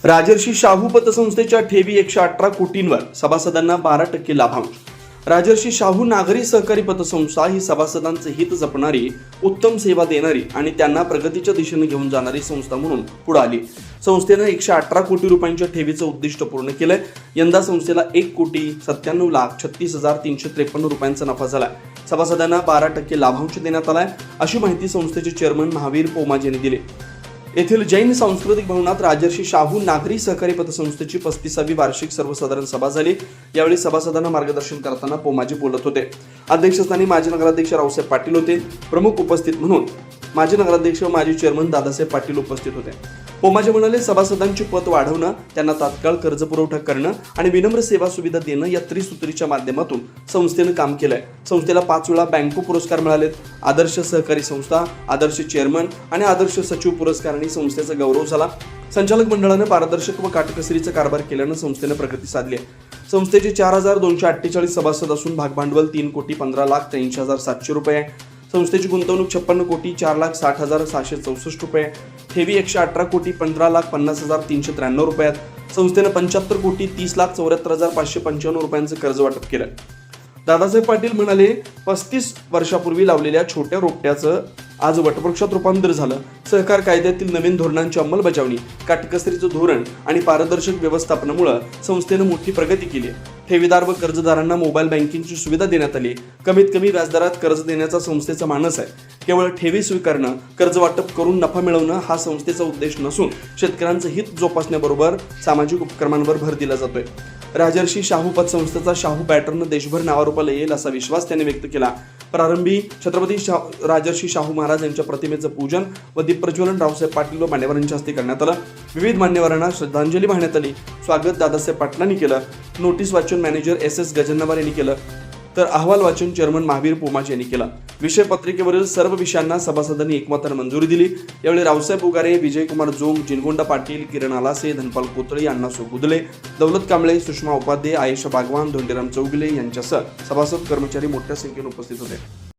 राजर्षी शाहू पतसंस्थेच्या ठेवी 118 कोटींवर सभासदांना 12% लाभांश. राजर्षी शाहू नागरी सहकारी पतसंस्था ही सभासदांचे हित जपणारी, उत्तम सेवा देणारी आणि त्यांना प्रगतीच्या दिशेने घेऊन जाणारी संस्था म्हणून पुढे आली. संस्थेनं 118 कोटी रुपयांच्या ठेवीचं उद्दिष्ट पूर्ण केलंय. यंदा संस्थेला 1,97,36,353 रुपयांचा नफा झालाय. सभासदांना 12% लाभांश देण्यात आलाय, अशी माहिती संस्थेचे चेअरमन महावीर पोमाज यांनी दिली. येथील जैन सांस्कृतिक भवनात राजर्षी शाहू नागरी सहकारी पतसंस्थेची 35वी वार्षिक सर्वसाधारण सभा झाली. यावेळी सभासदांना मार्गदर्शन करताना पोमाजी बोलत होते. अध्यक्षस्थानी माजी नगराध्यक्ष रावसाहेब पाटील होते. प्रमुख उपस्थित म्हणून माजी नगराध्यक्ष माजी चेअरमन दादासाहेब पाटील उपस्थित होते. पोमाजी म्हणाले, सभासदांची पत वाढवणं, त्यांना तात्काळ कर्ज पुरवठा करणं आणि विनम्र सेवा सुविधा देणं या त्रिसूत्रीच्या माध्यमातून संस्थेनं काम केलंय. संस्थेला 5 वेळा बँको पुरस्कार मिळालेत. आदर्श सहकारी संस्था, आदर्श चेअरमन आणि आदर्श सचिव पुरस्कारांनी संस्थेचा गौरव झाला. संचालक मंडळानं पारदर्शक व काटकसरीचा कारभार केल्यानं संस्थेनं प्रगती साधली आहे. संस्थेचे 4,248 सभासद असून भागभांडवल 3,15,83,700 रुपये आहे. संस्थेची गुंतवणूक 56 कोटी 4,60,764 रुपये. ठेवी 118 कोटी 15,50,393 रुपये आहेत. संस्थेनं 75 कोटी 30,74,595 रुपयांचं कर्ज वाटप केलं. दादासाहेब पाटील म्हणाले, 35 वर्षापूर्वी लावलेल्या छोट्या रोपट्याचं आज वटवृक्षात रूपांतर झालं. सहकार कायद्यातील नवीन धोरणांची अंमलबजावणी, काटकसरीचं धोरण आणि पारदर्शक व्यवस्थापनामुळे संस्थेनं मोठी प्रगती केली. ठेवीदार व कर्जदारांना मोबाईल बँकिंगची सुविधा देण्यात आली. कमीत कमी व्याजदरात कर्ज देण्याचा संस्थेचा मानस आहे. केवळ ठेवी स्वीकारणं, कर्ज वाटप करून नफा मिळवणं हा संस्थेचा उद्देश नसून शेतकऱ्यांचं हित जोपासण्याबरोबर सामाजिक उपक्रमांवर भर दिला जातोय. राजर्षी शाहू पतसंस्थेचा शाहू पॅटर्न देशभर नावारूपाला येईल असा विश्वास त्यांनी व्यक्त केला. प्रारंभी छत्रपती राजर्षी शाहू महाराज यांच्या प्रतिमेचं पूजन व दीपप्रज्वलन रावसाहेब पाटील व मान्यवरांच्या हस्ते करण्यात आलं. विविध मान्यवरांना श्रद्धांजली वाहण्यात आली. स्वागत दादासाहेब पाटलांनी केलं. नोटीस वाचन मॅनेजर SS गजन्नवार यांनी केलं, तर अहवाल वाचन चेअरमन महावीर पोमाज यांनी केलं. विषय पत्रिकेवरील सर्व विषयांना सभासदांनी एकमतानं मंजुरी दिली. यावेळी रावसाहेब उगारे, विजयकुमार जोंग, जिनगोंडा पाटील, किरण आलासे, धनपाल कोतळे, अण्णासो गुदले, दौलत कांबळे, सुषमा उपाध्ये, आयेशा बागवान, धोंडीराम चौगुले यांच्यासह सभासद कर्मचारी मोठ्या संख्येने उपस्थित होते.